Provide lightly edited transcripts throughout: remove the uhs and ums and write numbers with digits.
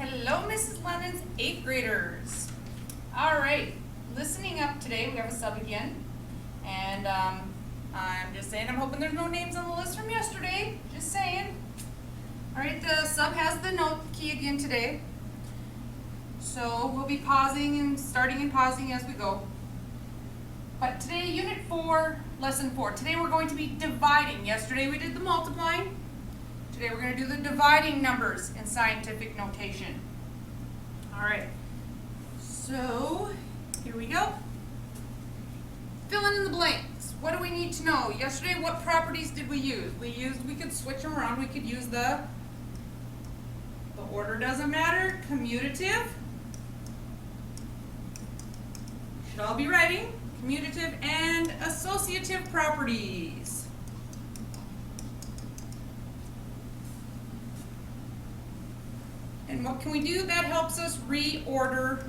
Hello, Mrs. Lennon's 8th graders. All right, listening up today, we have a sub again. And I'm just saying, I'm hoping there's no names on the list from yesterday. Just saying. All right, the sub has the note key again today. So we'll be pausing and starting and pausing as we go. But today, Unit 4, Lesson 4. Today we're going to be dividing. Yesterday we did the multiplying. Today we're going to do the dividing numbers in scientific notation. All right, so here we go. Filling in the blanks. What do we need to know? Yesterday, what properties did we use? We could switch them around. We could use the order doesn't matter, commutative. Should all be writing. Commutative and associative properties. And what can we do? That helps us reorder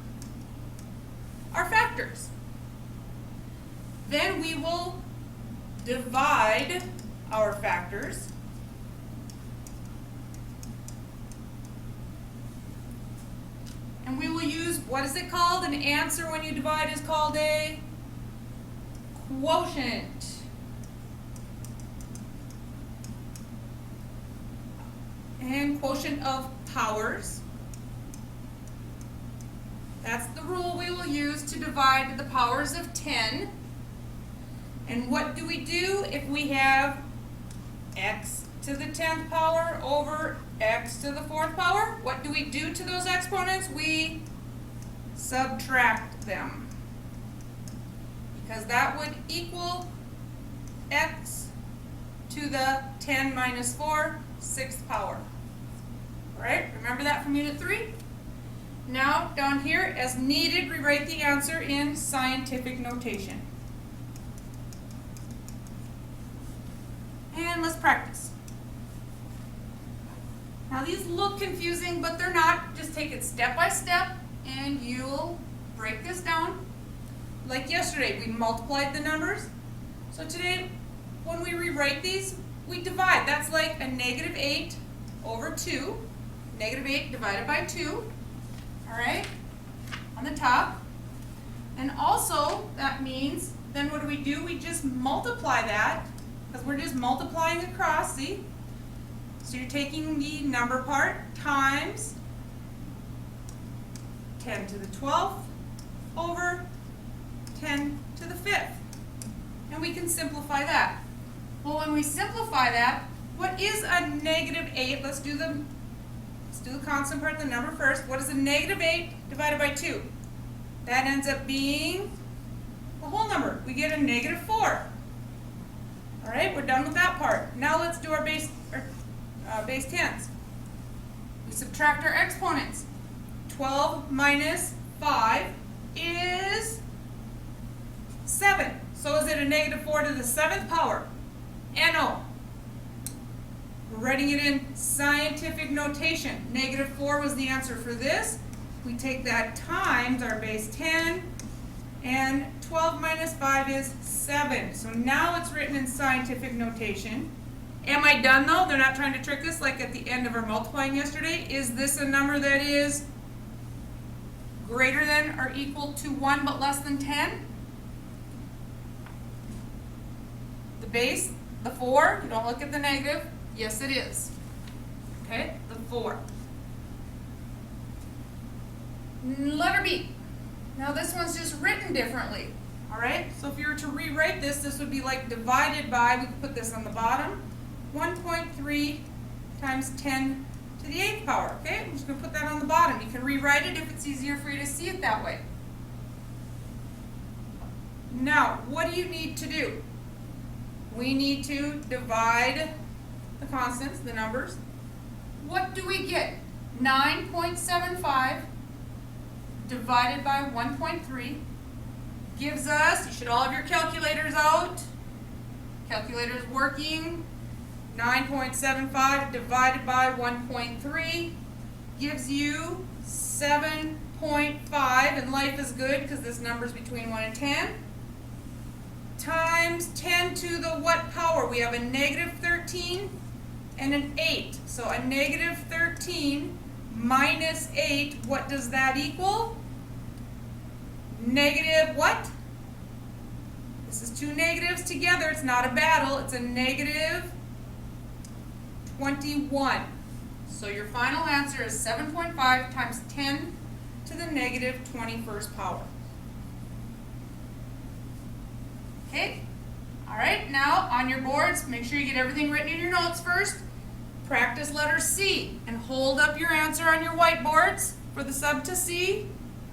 our factors. Then we will divide our factors. And we will use, what is it called? An answer when you divide is called a quotient. And quotient of powers. That's the rule we will use to divide the powers of 10. And what do we do if we have x to the 10th power over x to the 4th power? What do we do to those exponents? We subtract them. Because that would equal x to the 10 minus 4, 6th power. All right, remember that from Unit 3? Now, down here, as needed, rewrite the answer in scientific notation. And let's practice. Now, these look confusing, but they're not. Just take it step by step, and you'll break this down. Like yesterday, we multiplied the numbers. So today, when we rewrite these, we divide. That's like a negative 8 over 2. Negative 8 divided by 2. All right, on the top. And also, that means, then what do? We just multiply that, because we're just multiplying across, see? So you're taking the number part times 10 to the 12th over 10 to the 5th. And we can simplify that. Well, when we simplify that, what is a negative 8? Let's do the constant part, the number first. What is a negative 8 divided by 2? That ends up being the whole number. We get a negative 4. All right, we're done with that part. Now let's do our base 10s. We subtract our exponents. 12 minus 5 is 7. So is it a negative 4 to the 7th power? No. We're writing it in scientific notation. Negative 4 was the answer for this. We take that times our base 10, and 12 minus 5 is 7. So now it's written in scientific notation. Am I done though? They're not trying to trick us like at the end of our multiplying yesterday. Is this a number that is greater than or equal to 1 but less than 10? The base, the 4, you don't look at the negative. Yes, it is. Okay, the 4. Letter B. Now this one's just written differently. All right, so if you were to rewrite this, this would be like divided by, we could put this on the bottom, 1.3 times 10 to the 8th power. Okay, I'm just going to put that on the bottom. You can rewrite it if it's easier for you to see it that way. Now, what do you need to do? We need to divide the constants, the numbers. What do we get? 9.75 divided by 1.3 gives us, you should all have your calculators out. Calculators working. 9.75 divided by 1.3 gives you 7.5, and life is good because this number is between 1 and 10. Times 10 to the what power? We have a negative 13 and an 8. So a negative 13 minus 8, what does that equal? Negative what? This is two negatives together. It's not a battle. It's a negative 21. So your final answer is 7.5 times 10 to the negative 21st power. Okay? All right, now on your boards, make sure you get everything written in your notes first. Practice letter C and hold up your answer on your whiteboards for the sub to C.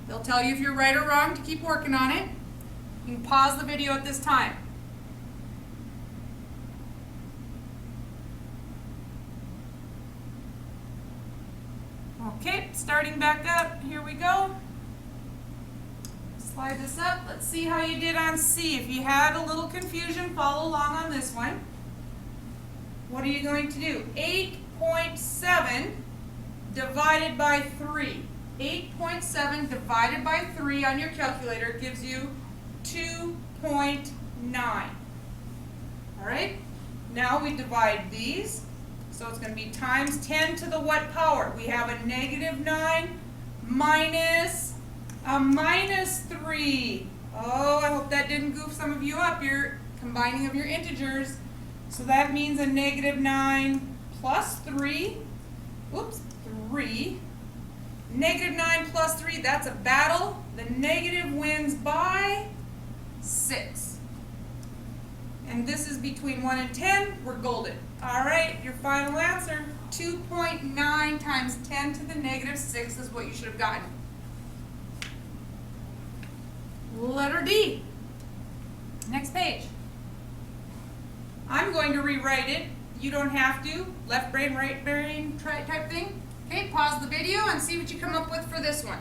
They'll tell you if you're right or wrong to keep working on it. You can pause the video at this time. Okay, starting back up, here we go. Slide this up. Let's see how you did on C. If you had a little confusion, follow along on this one. What are you going to do? 8.7 divided by 3. 8.7 divided by 3 on your calculator gives you 2.9. All right? Now we divide these. So it's going to be times 10 to the what power? We have a negative 9 minus a minus 3. Oh, I hope that didn't goof some of you up. Your combining of your integers. So that means a negative 9 plus 3. Oops, 3. Negative 9 plus 3, that's a battle. The negative wins by 6. And this is between 1 and 10. We're golden. All right, your final answer, 2.9 times 10 to the negative 6 is what you should have gotten. Letter D. Next page. I'm going to rewrite it. You don't have to. Left brain, right brain type thing. Okay, pause the video and see what you come up with for this one.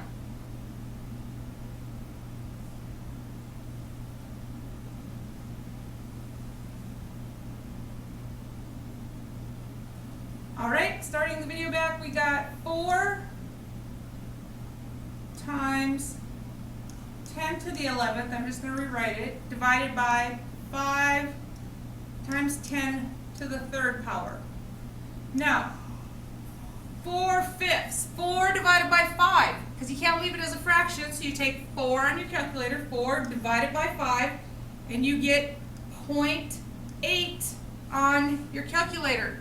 All right, starting the video back, we got 4 times 10 to the 11th, I'm just going to rewrite it, divided by 5 times 10 to the 3rd power. Now, 4/5. 4 divided by 5, because you can't leave it as a fraction, so you take 4 on your calculator, 4 divided by 5, and you get 0.8 on your calculator.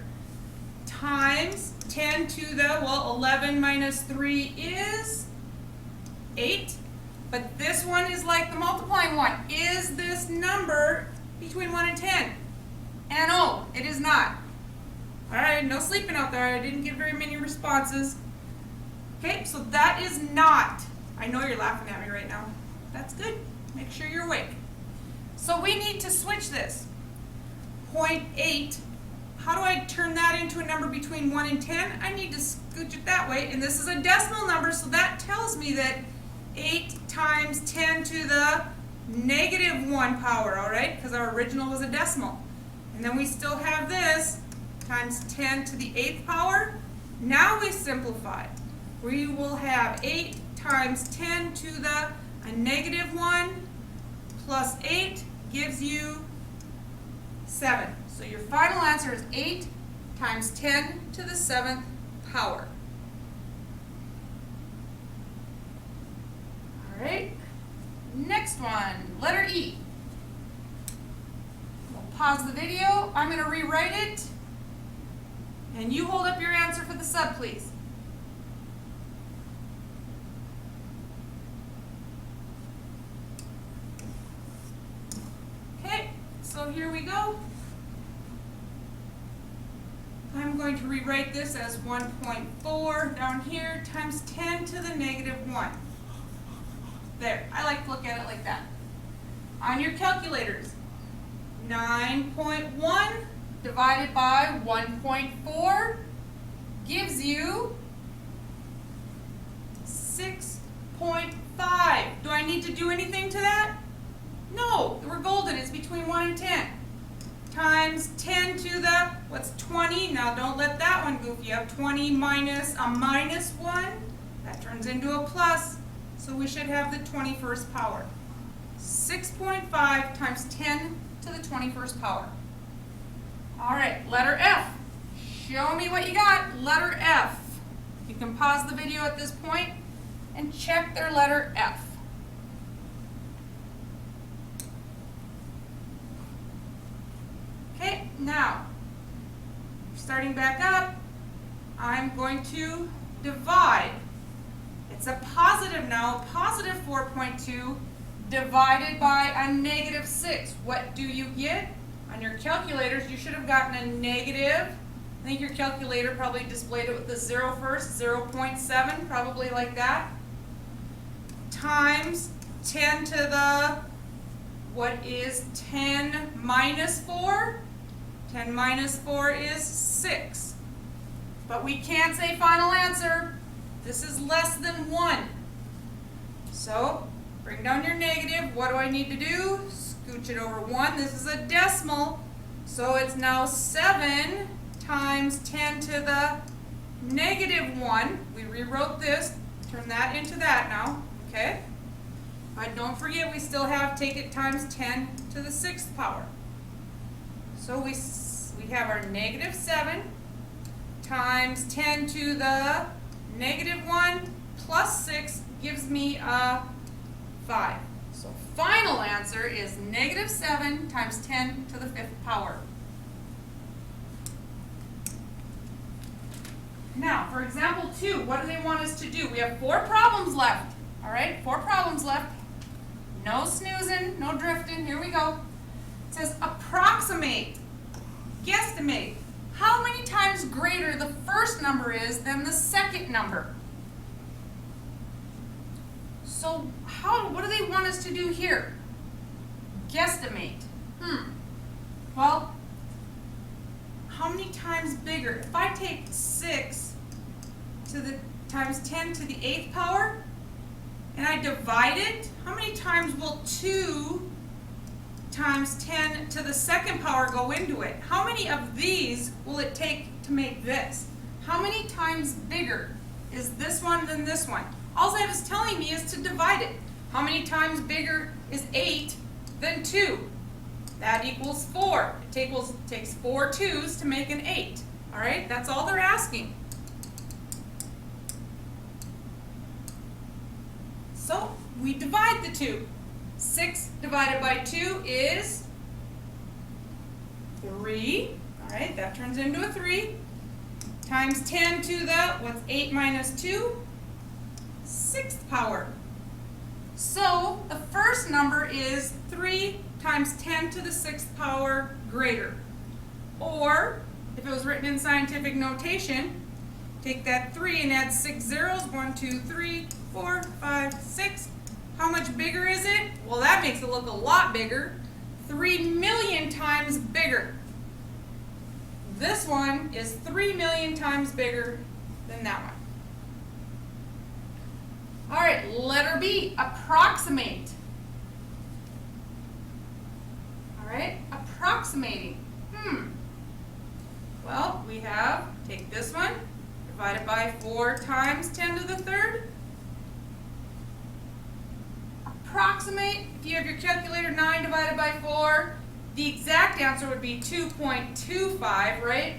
Times 10 to the, 11 minus 3 is 8. But this one is like the multiplying one. Is this number between 1 and 10? And no, it is not. All right, no sleeping out there. I didn't get very many responses. Okay, so that is not. I know you're laughing at me right now. That's good. Make sure you're awake. So we need to switch this. 0.8. How do I turn that into a number between 1 and 10? I need to scooch it that way. And this is a decimal number, so that tells me that 8 times 10 to the negative 1 power, all right? Because our original was a decimal. And then we still have this times 10 to the 8th power. Now we simplify. We will have 8 times 10 to the negative 1 plus 8 gives you 7. So your final answer is 8 times 10 to the 7th power. All right, next one, letter E. We'll pause the video. I'm going to rewrite it. And you hold up your answer for the sub, please. Okay, so here we go. I'm going to rewrite this as 1.4 down here times 10 to the negative 1. There, I like to look at it like that. On your calculators, 9.1 divided by 1.4 gives you 6.5. Do I need to do anything to that? No, we're golden. It's between 1 and 10. Times 10 to the, what's 20? Now don't let that one goof you up. 20 minus a minus 1, that turns into a plus. So we should have the 21st power. 6.5 times 10 to the 21st power. All right, letter F. Show me what you got. Letter F. You can pause the video at this point and check their letter F. Okay, now, starting back up, I'm going to divide. It's a positive now, positive 4.2 divided by a negative 6. What do you get? On your calculators, you should have gotten a negative. I think your calculator probably displayed it with the 0 first, 0.7, probably like that. Times 10 to the, what is 10 minus 4? 10 minus 4 is 6. But we can't say final answer. This is less than 1. So, bring down your negative. What do I need to do? Scooch it over 1. This is a decimal. So it's now 7 times 10 to the negative 1. We rewrote this. Turn that into that now. Okay? But don't forget we still have take it times 10 to the 6th power. So we have our negative 7 times 10 to the negative 1 plus 6 gives me a 5. So final answer is negative 7 times 10 to the 5th power. Now, for example 2, what do they want us to do? We have 4 problems left. All right, 4 problems left. No snoozing, no drifting. Here we go. It says approximate, guesstimate. How many times greater the first number is than the second number? So what do they want us to do here? Guesstimate. Well, how many times bigger? If I take 6 to the times 10 to the 8th power and I divide it, how many times will 2 times 10 to the 2nd power go into it? How many of these will it take to make this? How many times bigger is this one than this one? All that is telling me is to divide it. How many times bigger is 8 than 2? That equals 4. It takes 4 2's to make an 8. All right, that's all they're asking. So we divide the 2. 6 divided by 2 is 3. All right, that turns into a 3. Times 10 to the, what's 8 minus 2? 6th power. So the first number is 3 times 10 to the 6th power greater. Or, if it was written in scientific notation, take that 3 and add 6 zeros. 1, 2, 3, 4, 5, 6. How much bigger is it? Well, that makes it look a lot bigger. 3 million times bigger. This one is 3 million times bigger than that one. All right, letter B, approximate. All right, approximating. Well, we have, take this one, divide it by 4 times 10 to the 3rd. Approximate, if you have your calculator, 9 divided by 4, the exact answer would be 2.25, right?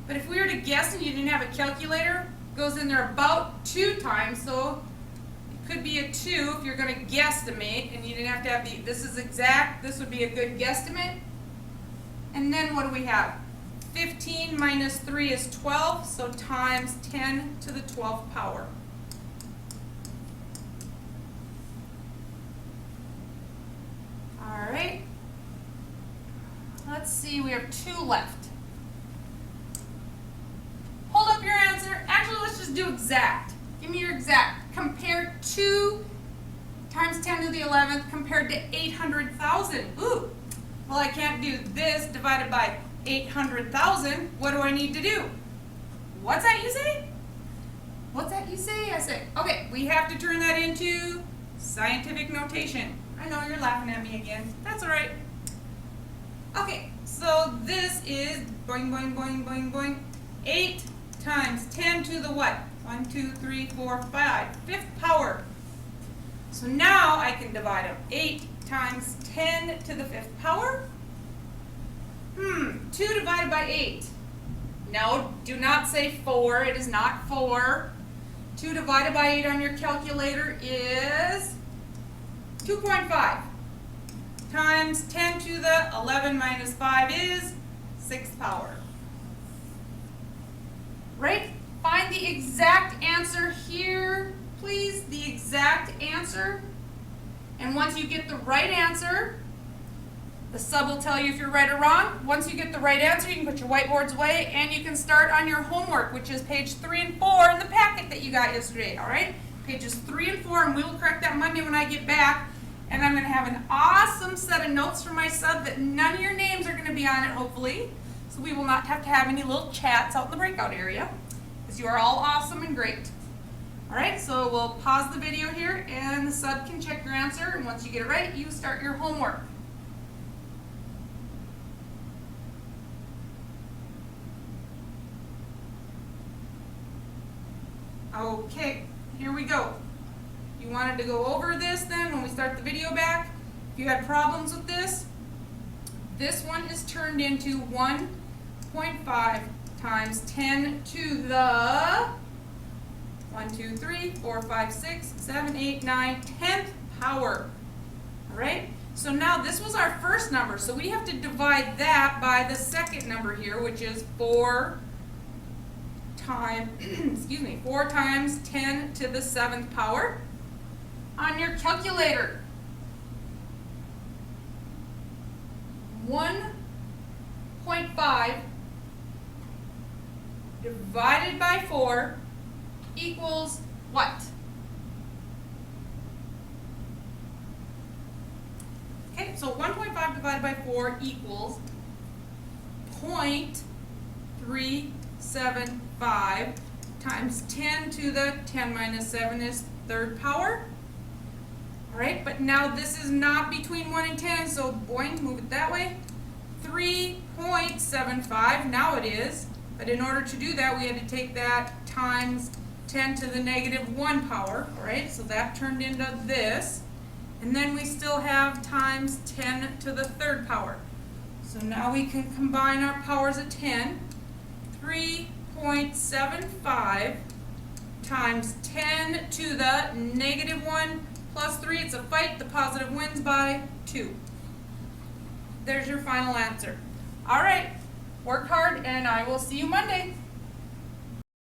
But if we were to guess and you didn't have a calculator, it goes in there about 2 times, so it could be a 2 if you're going to guesstimate, and you didn't have to have the, this is exact, this would be a good guesstimate. And then what do we have? 15 minus 3 is 12, so times 10 to the 12th power. All right, let's see, we have 2 left. Hold up your answer. Actually, let's just do exact. Give me your exact. Compare 2 times 10 to the 11th compared to 800,000. Ooh, well, I can't do this divided by 800,000. What do I need to do? What's that you say? What's that you say? I say, okay, we have to turn that into scientific notation. I know you're laughing at me again. That's all right. Okay, so this is boing, boing, boing, boing, boing. 8 times 10 to the what? 1, 2, 3, 4, 5. 5th power. So now I can divide them. 8 times 10 to the 5th power. 2 divided by 8. No, do not say 4. It is not 4. 2 divided by 8 on your calculator is 2.5 times 10 to the 11 minus 5 is 6th power. Right? Find the exact answer here, please. The exact answer. And once you get the right answer, the sub will tell you if you're right or wrong. Once you get the right answer, you can put your whiteboards away and you can start on your homework, which is page 3 and 4 in the packet that you got yesterday, all right? Pages 3 and 4, and we will correct that Monday when I get back. And I'm going to have an awesome set of notes for my sub that none of your names are going to be on it, hopefully. So we will not have to have any little chats out in the breakout area, because you are all awesome and great. All right, so we'll pause the video here, and the sub can check your answer. And once you get it right, you start your homework. Okay, here we go. You wanted to go over this then when we start the video back. If you had problems with this one is turned into 1.5 times 10 to the 1, 2, 3, 4, 5, 6, 7, 8, 9, 10th power. All right? So now this was our first number, so we have to divide that by the second number here, which is 4 times 10 to the 7th power on your calculator. 1.5 divided by 4 equals what? Okay, so 1.5 divided by 4 equals 0.375 times 10 to the 10 minus 7 is 3rd power. All right, but now this is not between 1 and 10, so boing, move it that way. 3.75, now it is. But in order to do that, we had to take that times 10 to the negative 1 power. All right, so that turned into this. And then we still have times 10 to the 3rd power. So now we can combine our powers of 10. 3.75 times 10 to the negative 1 plus 3. It's a fight. The positive wins by 2. There's your final answer. All right, work hard, and I will see you Monday.